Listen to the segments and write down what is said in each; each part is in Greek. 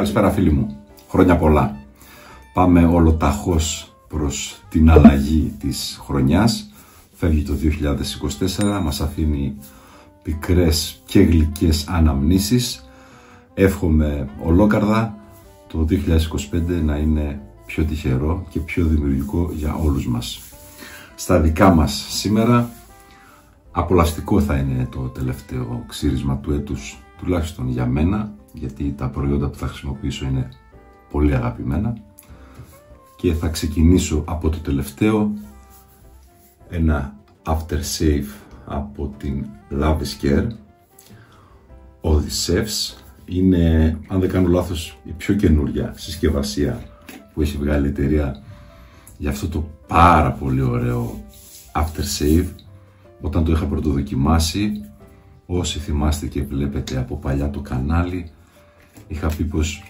Καλησπέρα φίλοι μου, χρόνια πολλά. Πάμε ολοταχώς προς την αλλαγή της χρονιάς. Φεύγει το 2024, μας αφήνει πικρές και γλυκές αναμνήσεις. Εύχομαι ολόκαρδα το 2025 να είναι πιο τυχερό και πιο δημιουργικό για όλους μας. Στα δικά μας σήμερα, απολαυστικό θα είναι το τελευταίο ξύρισμα του έτους, τουλάχιστον για μένα, γιατί τα προϊόντα που θα χρησιμοποιήσω είναι πολύ αγαπημένα. Και θα ξεκινήσω από το τελευταίο, ένα aftershave από την Love is Care, Odysseus. Είναι, αν δεν κάνω λάθος, η πιο καινούρια συσκευασία που έχει βγάλει η εταιρεία για αυτό το πάρα πολύ ωραίο aftershave. Όταν το είχα πρωτοδοκιμάσει, όσοι θυμάστε και βλέπετε από παλιά το κανάλι, είχα πει πως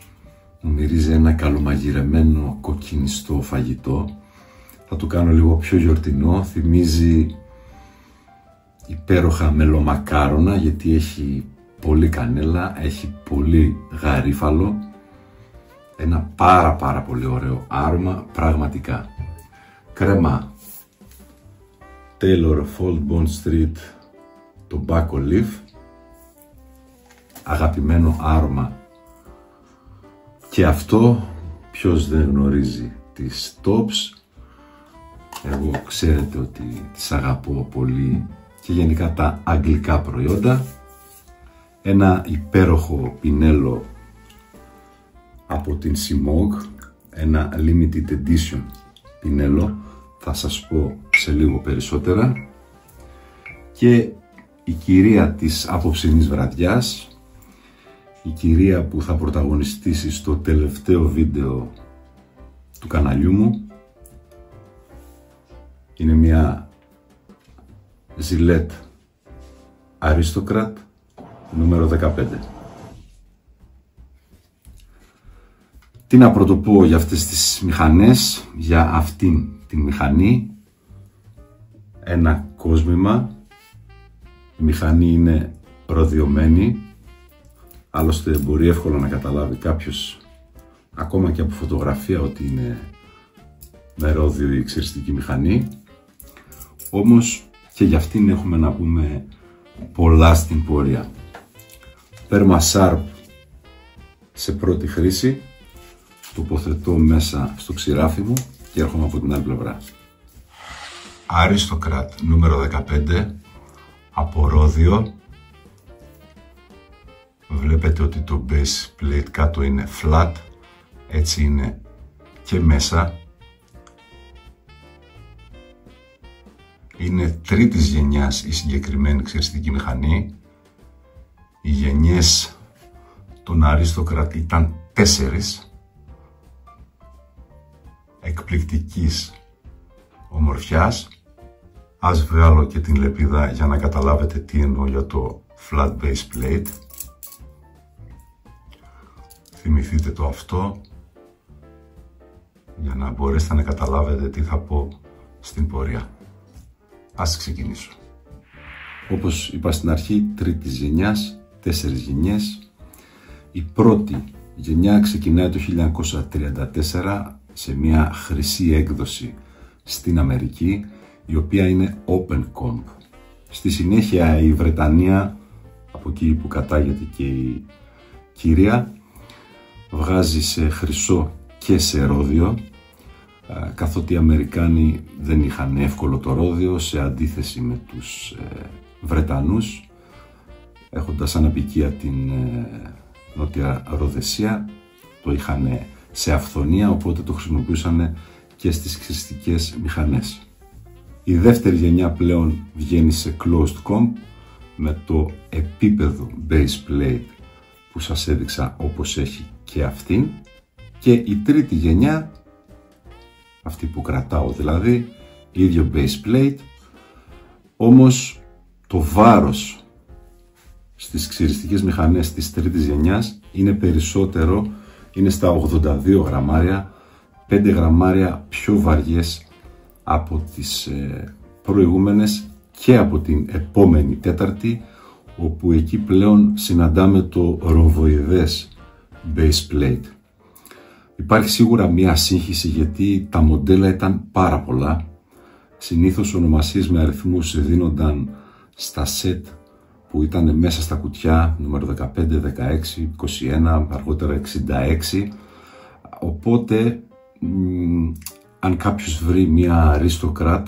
μου μυρίζει ένα καλομαγειρεμένο κοκκινιστό φαγητό. Θα το κάνω λίγο πιο γιορτινό, θυμίζει υπέροχα μελομακάρονα, γιατί έχει πολύ κανέλα, έχει πολύ γαρίφαλο. Ένα πάρα πολύ ωραίο άρωμα, πραγματικά. Κρέμα Taylor Fold Bond Street Tobacco Leaf, αγαπημένο άρωμα και αυτό. Ποιος δεν γνωρίζει τις Tops, εγώ ξέρετε ότι τις αγαπώ πολύ, και γενικά τα αγγλικά προϊόντα. Ένα υπέροχο πινέλο από την Simog, ένα limited edition πινέλο, θα σας πω σε λίγο περισσότερα. Και η κυρία της απόψινής βραδιάς, η κυρία που θα πρωταγωνιστήσει στο τελευταίο βίντεο του καναλιού μου, είναι μια Gillette Aristocrat νούμερο 15. Τι να πρωτοπώ για αυτές τις μηχανές, για αυτήν την μηχανή? Ένα κόσμημα. Η μηχανή είναι ροδιωμένη, άλλωστε μπορεί εύκολα να καταλάβει κάποιος ακόμα και από φωτογραφία ότι είναι με ρόδιο η ξυριστική μηχανή. Όμως και για αυτήν έχουμε να πούμε πολλά στην πορεία. Πέρμα Sharp σε πρώτη χρήση, τοποθετώ μέσα στο ξηράφι μου και έρχομαι από την άλλη πλευρά. Aristocrat νούμερο 15 από ρόδιο. Βλέπετε ότι το base plate κάτω είναι flat, έτσι είναι και μέσα. Είναι τρίτης γενιάς η συγκεκριμένη ξυριστική μηχανή. Οι γενιές των Aristocrat ήταν 4, εκπληκτικής ομορφιάς. Ας βγάλω και την λεπίδα για να καταλάβετε τι εννοώ για το flat base plate. Θυμηθείτε το αυτό για να μπορέσετε να καταλάβετε τι θα πω στην πορεία. Ας ξεκινήσω. Όπως είπα στην αρχή, τρίτης γενιάς, 4 γενιές. Η πρώτη γενιά ξεκινάει το 1934 σε μια χρυσή έκδοση στην Αμερική, η οποία είναι Open Comp. Στη συνέχεια η Βρετανία, από εκεί που κατάγεται και η κυρία, βγάζει σε χρυσό και σε ρόδιο, καθότι οι Αμερικάνοι δεν είχαν εύκολο το ρόδιο σε αντίθεση με τους Βρετανούς, έχοντας σαν απικία την Νότια Ροδεσία, το είχαν σε αυθονία, οπότε το χρησιμοποιούσαν και στις ξυριστικές μηχανές. Η δεύτερη γενιά πλέον βγαίνει σε closed comp με το επίπεδο base plate που σας έδειξα, όπως έχει και αυτήν. Και η τρίτη γενιά, αυτή που κρατάω δηλαδή, ίδιο base plate, όμως το βάρος στις ξυριστικές μηχανές της τρίτης γενιάς είναι περισσότερο, είναι στα 82 γραμμάρια, 5 γραμμάρια πιο βαριές από τις προηγούμενες και από την επόμενη τέταρτη, όπου εκεί πλέον συναντάμε το ρομβοειδές base plate. Υπάρχει σίγουρα μία σύγχυση γιατί τα μοντέλα ήταν πάρα πολλά. Συνήθως ονομασίες με αριθμούς δίνονταν στα set που ήταν μέσα στα κουτιά, νούμερο 15, 16, 21, αργότερα 66. Οπότε, αν κάποιος βρει μία Aristocrat,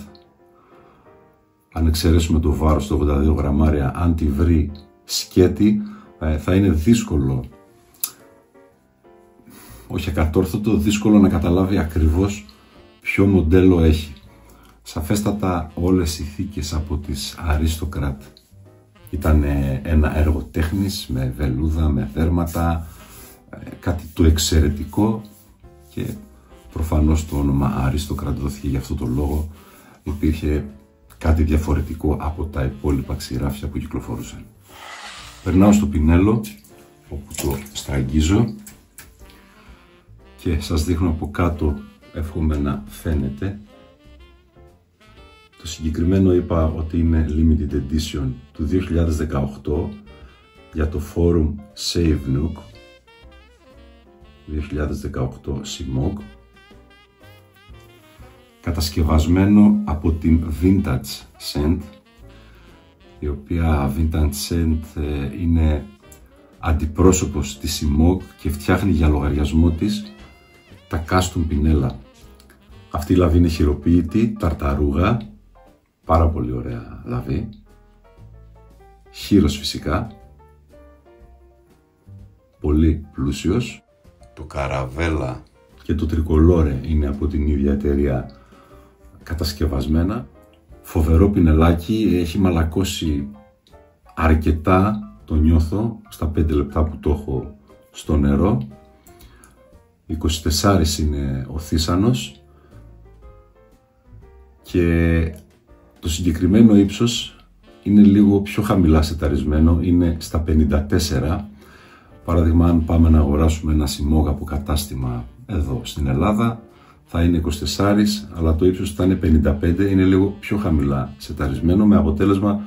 αν εξαιρέσουμε το βάρος το 82 γραμμάρια, αν τη βρει σκέτη, θα είναι δύσκολο, όχι ακατόρθωτο, δύσκολο να καταλάβει ακριβώς ποιο μοντέλο έχει. Σαφέστατα όλες οι θήκες από τις Aristocrat ήταν ένα έργο τέχνης με βελούδα, με δέρματα, κάτι το εξαιρετικό και προφανώς το όνομα Aristocrat δόθηκε για αυτό το λόγο. Υπήρχε κάτι διαφορετικό από τα υπόλοιπα ξηράφια που κυκλοφορούσαν. Περνάω στο πινέλο όπου το στραγγίζω και σας δείχνω από κάτω, εύχομαι να φαίνεται. Το συγκεκριμένο είπα ότι είναι limited edition του 2018 για το forum Save Nook 2018 CMOG, κατασκευασμένο από την Vintage Cent, η οποία Vintage Cent είναι αντιπρόσωπος της CMOG και φτιάχνει για λογαριασμό της τα custom πινέλα. Αυτή η λαβή είναι χειροποίητη, ταρταρούγα, πάρα πολύ ωραία λαβή, χείρος φυσικά, πολύ πλούσιος. Το καραβέλα και το τρικολόρε είναι από την ίδια εταιρεία κατασκευασμένα. Φοβερό πινελάκι, έχει μαλακώσει αρκετά, το νιώθω, στα 5 λεπτά που το έχω στο νερό. 24 είναι ο θύσανος και το συγκεκριμένο ύψος είναι λίγο πιο χαμηλά σεταρισμένο, είναι στα 54. Παράδειγμα, αν πάμε να αγοράσουμε ένα CMOG από κατάστημα εδώ στην Ελλάδα, θα είναι 24, αλλά το ύψος θα είναι 55, είναι λίγο πιο χαμηλά σεταρισμένο, με αποτέλεσμα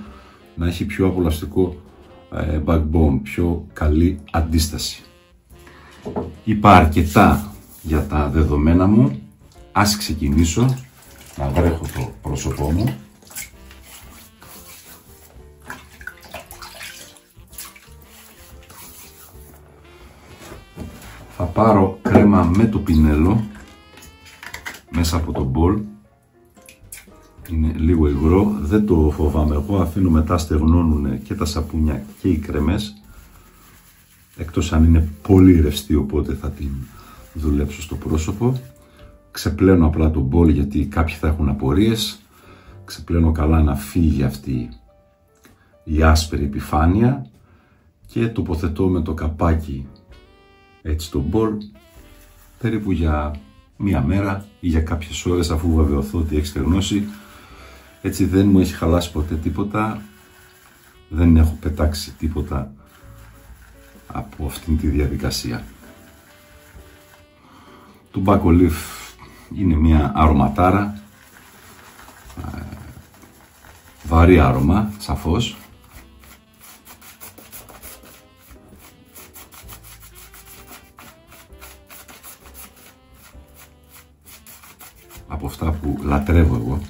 να έχει πιο απολαυστικό backbone, πιο καλή αντίσταση. Είπα αρκετά για τα δεδομένα μου, ας ξεκινήσω να βρέχω το πρόσωπό μου. Θα πάρω κρέμα με το πινέλο μέσα από το μπολ. Είναι λίγο υγρό, δεν το φοβάμαι. Εγώ αφήνω μετά στεγνώνουν και τα σαπούνια και οι κρέμες. Εκτός αν είναι πολύ ρευστή, οπότε θα την δουλέψω στο πρόσωπο. Ξεπλένω απλά το μπολ γιατί κάποιοι θα έχουν απορίες. Ξεπλένω καλά να φύγει αυτή η άσπρη επιφάνεια και τοποθετώ με το καπάκι έτσι το μπολ περίπου για μία μέρα ή για κάποιες ώρες, αφού βεβαιωθώ ότι έχει στεγνώσει. Έτσι δεν μου έχει χαλάσει ποτέ τίποτα, δεν έχω πετάξει τίποτα από αυτήν τη διαδικασία. Το Tobacco Leaf είναι μια αρωματάρα, βαρύ άρωμα σαφώς. Από αυτά που λατρεύω εγώ.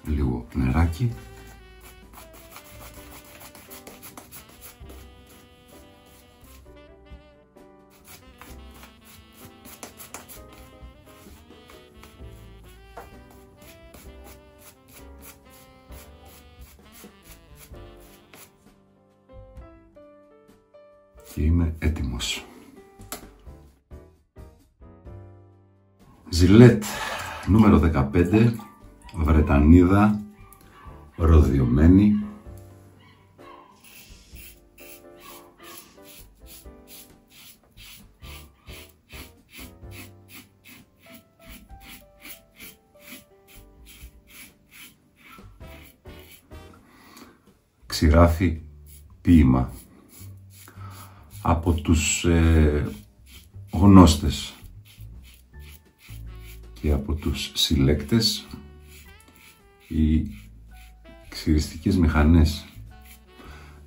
Λίγο νεράκι. Και είμαι έτοιμος. Gillette νούμερο 15, Βρετανίδα, ροδιωμένη. ξηράφι ποίημα από τους γνώστες και από τους συλλέκτες. Οι ξηριστικές μηχανές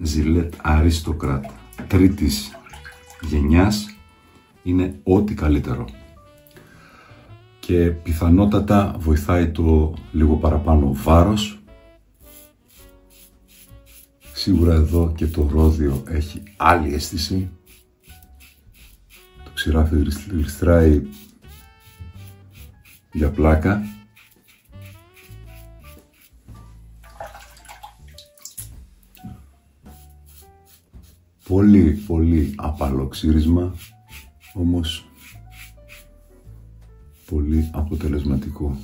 Gillette Aristocrat τρίτης γενιάς είναι ό,τι καλύτερο και πιθανότατα βοηθάει το λίγο παραπάνω βάρος. Σίγουρα εδώ και το ρόδιο έχει άλλη αίσθηση. Το ξηράφι γλιστράει για πλάκα. Πολύ απαλό ξύρισμα, όμως πολύ αποτελεσματικό.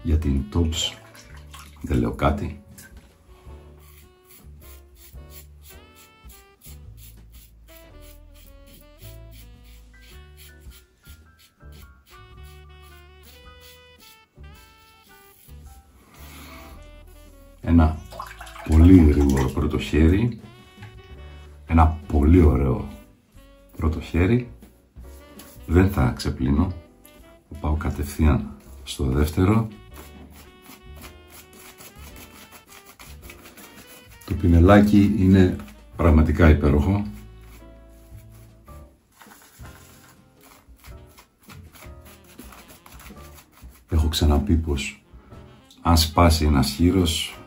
Για την Tops δεν λέω κάτι. Ένα πολύ γρήγορο πρώτο χέρι, ένα πολύ ωραίο πρώτο χέρι. Δεν θα ξεπλύνω, θα πάω κατευθείαν στο δεύτερο. Το πινελάκι είναι πραγματικά υπέροχο. Έχω ξαναπεί πως αν σπάσει ένας χείρος,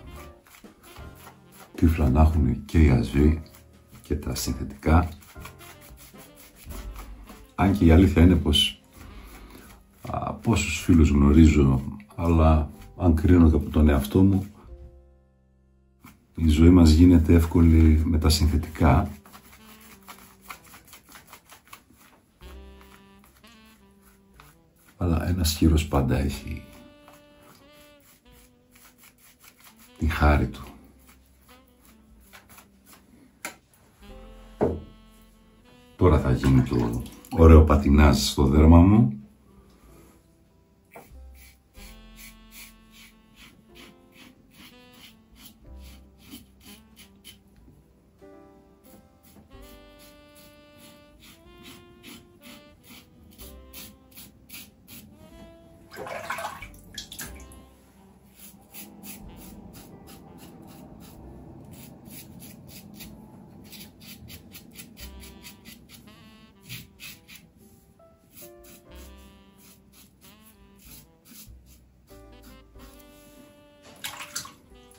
τύφλα να έχουν και οι ασβή και τα συνθετικά. Αν και η αλήθεια είναι πως πόσους φίλους γνωρίζω, αλλά αν κρίνω και από τον εαυτό μου, η ζωή μας γίνεται εύκολη με τα συνθετικά. Αλλά ένας χείρος πάντα έχει τη χάρη του. Τώρα θα γίνει το ωραίο πατινάζ στο δέρμα μου.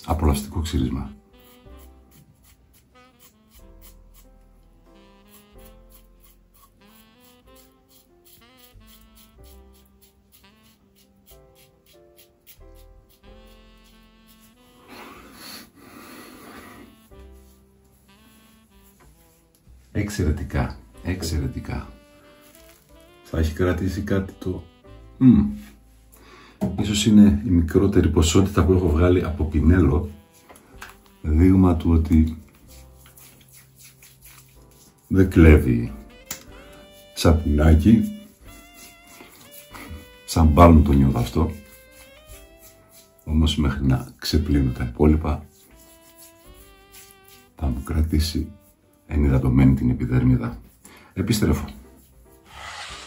Απολαυστικό ξύρισμα. Εξαιρετικά, εξαιρετικά. Θα έχει κρατήσει κάτι το... Ίσως είναι η μικρότερη ποσότητα που έχω βγάλει από πινέλο, δείγμα του ότι δεν κλέβει σαπουνάκι, σαν μπάλμ το νιώθω αυτό, όμως μέχρι να ξεπλύνω τα υπόλοιπα θα μου κρατήσει ενυδατωμένη την επιδερμίδα. Επιστρέφω.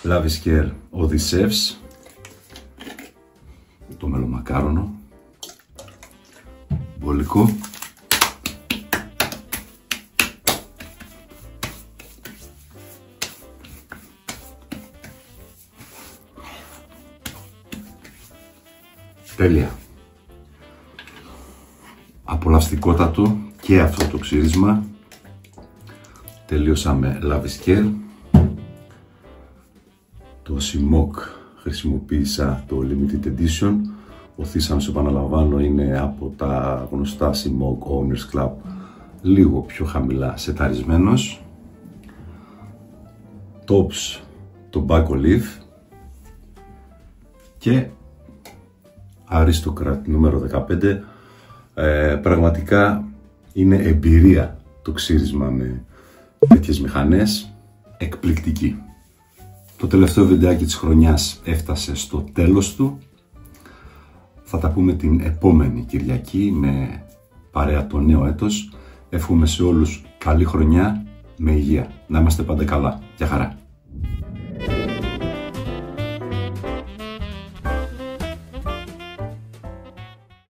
Λαβισκέρ Οδυσσεύς, το μελομακάρονο, μπολικό, τέλεια. Απολαυστικότατο και αυτό το ξύρισμα. Τελείωσα με λαβισκέρ. Το Simok χρησιμοποίησα το Limited Edition. Ο θύσανος, επαναλαμβάνω, είναι από τα γνωστά Simok Owners Club, λίγο πιο χαμηλά σεταρισμένος. Tops το Back Olive και Aristocrat νούμερο 15. Πραγματικά είναι εμπειρία το ξύρισμα με τέτοιες μηχανές, εκπληκτική. Το τελευταίο βιντεάκι της χρονιάς έφτασε στο τέλος του. Θα τα πούμε την επόμενη Κυριακή με παρέα το νέο έτος. Εύχομαι σε όλους καλή χρονιά με υγεία. Να είμαστε πάντα καλά. Γεια χαρά.